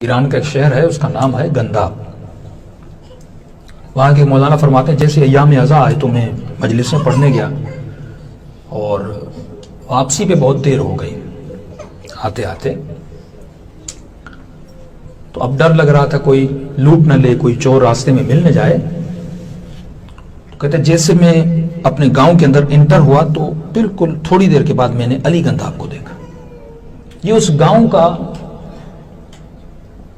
ایران کا ایک شہر ہے، اس کا نام ہے گنداب۔ وہاں کے مولانا فرماتے ہیں جیسے ایام ازاں آئے تو میں مجلس میں پڑھنے گیا اور واپسی پہ بہت دیر ہو گئی آتے آتے، تو اب ڈر لگ رہا تھا کوئی لوٹ نہ لے، کوئی چور راستے میں مل نہ جائے۔ تو کہتے جیسے میں اپنے گاؤں کے اندر انٹر ہوا تو بالکل تھوڑی دیر کے بعد میں نے علی گنداب کو دیکھا۔ یہ اس گاؤں کا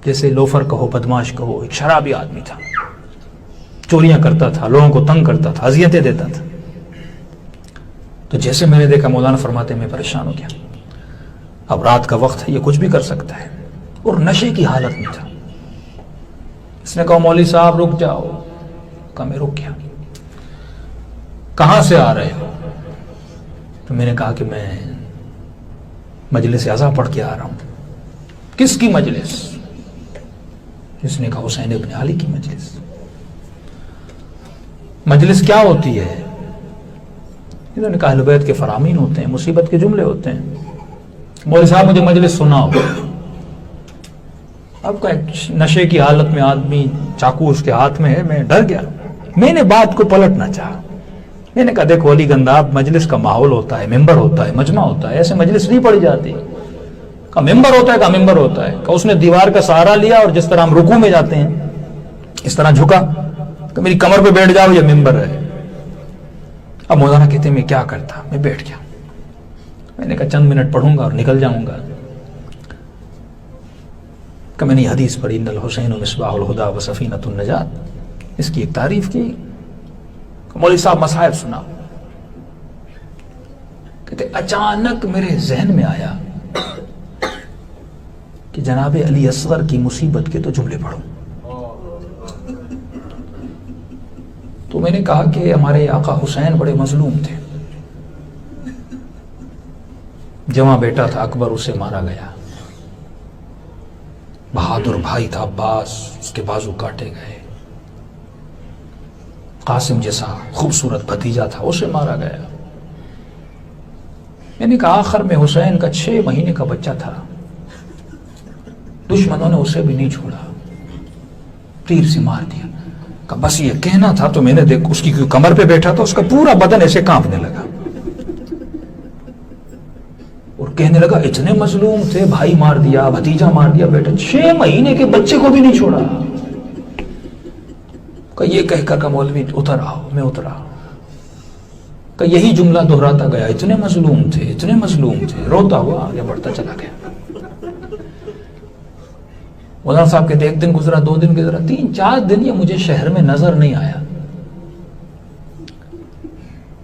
جیسے لوفر کہو، بدماش کہو، ایک شرابی آدمی تھا، چوریاں کرتا تھا، لوگوں کو تنگ کرتا تھا، اذیتیں دیتا تھا۔ تو جیسے میں نے دیکھا، مولانا فرماتے میں پریشان ہو گیا، اب رات کا وقت ہے، یہ کچھ بھی کر سکتا ہے، اور نشے کی حالت میں تھا۔ اس نے کہا مولوی صاحب رک جاؤ، کہا میں رک گیا۔ کہاں سے آ رہے ہو؟ تو میں نے کہا کہ میں مجلس ازاں پڑھ کے آ رہا ہوں۔ کس کی مجلس؟ اس نے کہا حسین ابن علی کی مجلس۔ مجلس کیا ہوتی ہے؟ انہوں نے کہا اہل بیت کے فرامین ہوتے ہیں، مصیبت کے جملے ہوتے ہیں۔ مولوی صاحب مجھے مجلس سناؤ۔ اب کا نشے کی حالت میں آدمی، چاقو اس کے ہاتھ میں ہے، میں ڈر گیا۔ میں نے بات کو پلٹنا چاہا، میں نے کہا دیکھو علی گنداب، مجلس کا ماحول ہوتا ہے، ممبر ہوتا ہے، مجمع ہوتا ہے، ایسے مجلس نہیں پڑھی جاتی۔ کہا ممبر ہوتا ہے، کہا ممبر ہوتا ہے۔ کہا اس نے دیوار کا سہارا لیا اور جس طرح ہم رکوع میں جاتے ہیں اس طرح جھکا کہ میری کمر پہ بیٹھ جاؤ، یہ ممبر ہے۔ اب مولانا کہتے ہیں میں کیا کرتا، میں بیٹھ گیا۔ میں نے کہا چند منٹ پڑھوں گا اور نکل جاؤں گا۔ کہ میں نے حدیث پڑھی ان الحسین مصباح الہدی و سفینۃ النجات، اس کی ایک تعریف کی۔ مولوی صاحب مصائب سنا۔ کہتے اچانک میرے ذہن میں آیا کہ جناب علی اصغر کی مصیبت کے تو جملے پڑھوں۔ تو میں نے کہا کہ ہمارے آقا حسین بڑے مظلوم تھے، جواں بیٹا تھا اکبر، اسے مارا گیا۔ بہادر بھائی تھا عباس، اس کے بازو کاٹے گئے۔ قاسم جیسا خوبصورت بھتیجا تھا، اسے مارا گیا۔ میں نے کہا آخر میں حسین کا 6 مہینے کا بچہ تھا، دشمنوں نے اسے بھی نہیں چھوڑا، تیر سے مار دیا۔ کہ بس یہ کہنا تھا تو میں نے دیکھ اس کی کمر پہ بیٹھا تھا، اس کا پورا بدن ایسے کانپنے لگا اور کہنے لگا اتنے مظلوم تھے، بھائی مار دیا، بھتیجا مار دیا، بیٹا 6 مہینے کے بچے کو بھی نہیں چھوڑا۔ کہ یہ کہہ کر کہ مولوی اتر آؤ، میں اترا۔ کہ یہی جملہ دہراتا گیا، اتنے مظلوم تھے، اتنے مظلوم تھے، روتا ہوا آگے بڑھتا چلا گیا۔ مولانا صاحب کہتے ایک دن گزرا، 2 دن گزرا، 3-4 دن یہ مجھے شہر میں نظر نہیں آیا۔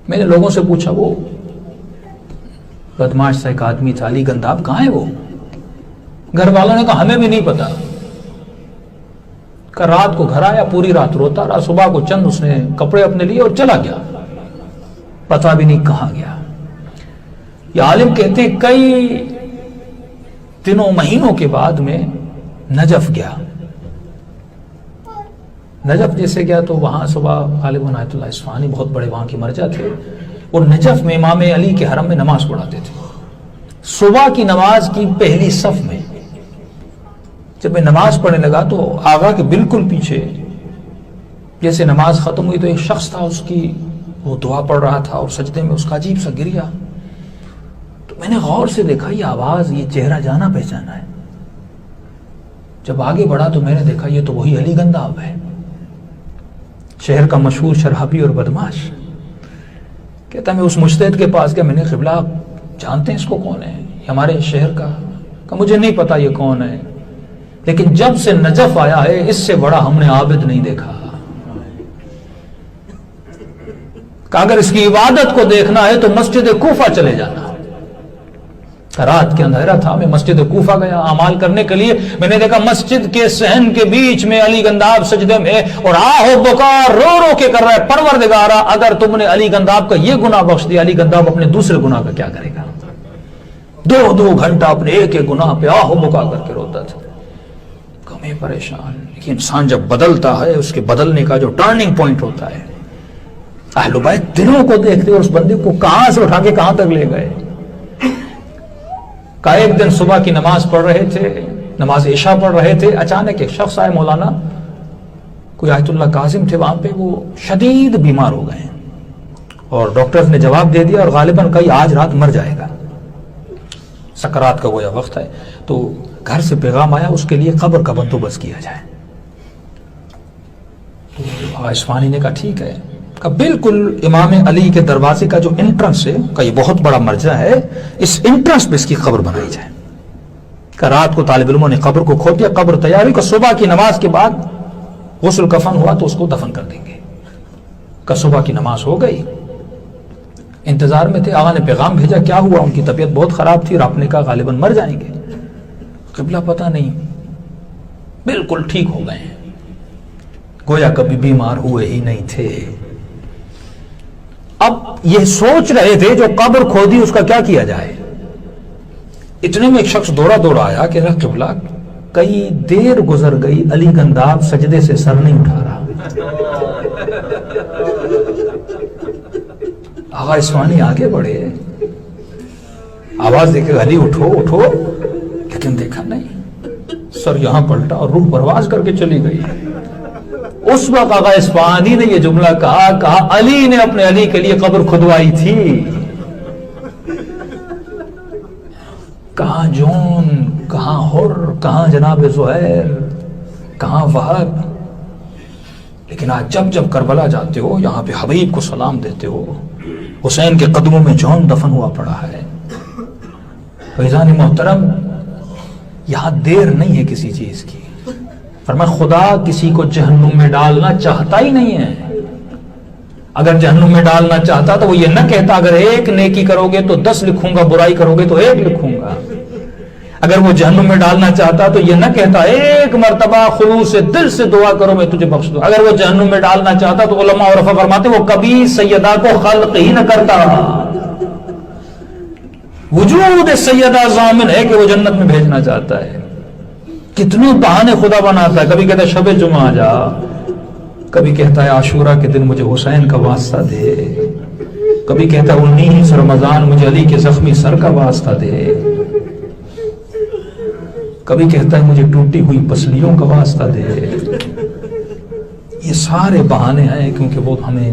میں نے لوگوں سے پوچھا وہ بدماش سا ایک آدمی تھا علی گنداب، کہاں ہے وہ؟ گھر والوں نے کہا ہمیں بھی نہیں پتا۔ کہ رات کو گھر آیا، پوری رات روتا رہا، صبح کو چند اس نے کپڑے اپنے لیے اور چلا گیا، پتا بھی نہیں کہاں گیا۔ یہ عالم کہتے ہیں کئی دنوں مہینوں کے بعد میں نجف گیا۔ نجف جیسے گیا تو وہاں صبح غالب عنایت اللہ اصفہانی بہت بڑے وہاں کے مرجع تھے، اور نجف میں امام علی کے حرم میں نماز پڑھاتے تھے۔ صبح کی نماز کی پہلی صف میں جب میں نماز پڑھنے لگا تو آغا کے بالکل پیچھے جیسے نماز ختم ہوئی تو ایک شخص تھا، اس کی وہ دعا پڑھ رہا تھا اور سجدے میں اس کا عجیب سا گر گیا۔ تو میں نے غور سے دیکھا یہ آواز، یہ چہرہ جانا پہچانا ہے۔ جب آگے بڑھا تو میں نے دیکھا یہ تو وہی علی گنداب ہے، شہر کا مشہور شرابی اور بدماش۔ کہتا میں اس مجتہد کے پاس گیا، میں نے قبلہ جانتے ہیں اس کو کون ہے؟ یہ ہمارے شہر کا؟ کہ مجھے نہیں پتا یہ کون ہے، لیکن جب سے نجف آیا ہے اس سے بڑا ہم نے عابد نہیں دیکھا۔ کہ اگر اس کی عبادت کو دیکھنا ہے تو مسجد کوفہ چلے جانا۔ رات کے اندھیرا تھا، میں مسجد کوفہ گیا اعمال کرنے کے لیے۔ میں نے دیکھا مسجد کے صحن کے بیچ میں علی گنداب سجدے میں اور آہو بکا رو رو کے کر رہا ہے، پروردگارا اگر تم نے علی گنداب کا یہ گناہ بخش دیا، علی گنداب اپنے دوسرے گناہ کا کیا کرے گا؟ 2 گھنٹہ اپنے ایک گناہ پہ آہو بکا کر کے روتا تھا۔ میں پریشان۔ لیکن انسان جب بدلتا ہے، اس کے بدلنے کا جو ٹرننگ پوائنٹ ہوتا ہے، اہل بیت دلوں کو دیکھتے اور اس بندے کو کہاں سے اٹھا کے کہاں تک لے گئے۔ کہ ایک دن صبح کی نماز پڑھ رہے تھے، نماز عشاء پڑھ رہے تھے، اچانک ایک شخص آئے، مولانا کوئی آیت اللہ کاظم تھے وہاں پہ، وہ شدید بیمار ہو گئے ہیں اور ڈاکٹرز نے جواب دے دیا اور غالباً کئی آج رات مر جائے گا، سکرات کا گویا وقت ہے، تو گھر سے پیغام آیا اس کے لیے قبر کا بندوبست کیا جائے۔ تو اصفہانی نے کہا ٹھیک ہے، کہ بالکل امام علی کے دروازے کا جو انٹرنس ہے، کہ یہ بہت بڑا مرجع ہے، اس انٹرنس پہ اس کی قبر بنائی جائے۔ کہ رات کو طالب علموں نے قبر کو کھود دیا، قبر تیار ہوئی، کہ صبح کی نماز کے بعد غسل کفن ہوا تو اس کو دفن کر دیں گے۔ کہ صبح کی نماز ہو گئی، انتظار میں تھے، آقا نے پیغام بھیجا کیا ہوا، ان کی طبیعت بہت خراب تھی اور آپ نے کہا غالباً مر جائیں گے۔ قبلہ پتہ نہیں، بالکل ٹھیک ہو گئے ہیں، گویا کبھی بیمار ہوئے ہی نہیں تھے۔ اب یہ سوچ رہے تھے جو قبر کھودی اس کا کیا کیا جائے۔ اتنے میں ایک شخص دوڑا آیا کہ قبلہ کئی دیر گزر گئی، علی گنداب سجدے سے سر نہیں اٹھا رہا۔ آقا اصفہانی آگے بڑھے، آواز دے کے علی اٹھو اٹھو، لیکن دیکھا نہیں، سر یہاں پلٹا اور روح پرواز کر کے چلی گئی۔ اس وقت آقا اصفہانی نے یہ جملہ کہا علی نے اپنے علی کے لیے قبر کھدوائی تھی۔ کہاں جون، کہاں حر، کہاں جناب زہیر، کہاں وہب، لیکن آج جب کربلا جاتے ہو، یہاں پہ حبیب کو سلام دیتے ہو، حسین کے قدموں میں جون دفن ہوا پڑا ہے۔ فیضان محترم، یہاں دیر نہیں ہے کسی چیز کی۔ فرمایا خدا کسی کو جہنم میں ڈالنا چاہتا ہی نہیں ہے۔ اگر جہنم میں ڈالنا چاہتا تو وہ یہ نہ کہتا اگر ایک نیکی کرو گے تو 10 لکھوں گا، برائی کرو گے تو 1 لکھوں گا۔ اگر وہ جہنم میں ڈالنا چاہتا تو یہ نہ کہتا ایک مرتبہ خلوص دل سے دعا کرو میں تجھے بخش دوں۔ اگر وہ جہنم میں ڈالنا چاہتا تو علماء عرفا فرماتے وہ کبھی سیدہ کو خلق ہی نہ کرتا۔ وجود سیدہ ضامن ہے کہ وہ جنت میں بھیجنا چاہتا ہے۔ کتنے بہانے خدا بناتا ہے، کبھی کہتا ہے شب جمعہ آ جا، کبھی کہتا ہے عاشورہ کے دن مجھے حسین کا واسطہ دے، کبھی کہتا ہے 19 رمضان مجھے علی کے زخمی سر کا واسطہ دے، کبھی کہتا ہے مجھے ٹوٹی ہوئی پسلیوں کا واسطہ دے۔ یہ سارے بہانے ہیں کیونکہ وہ ہمیں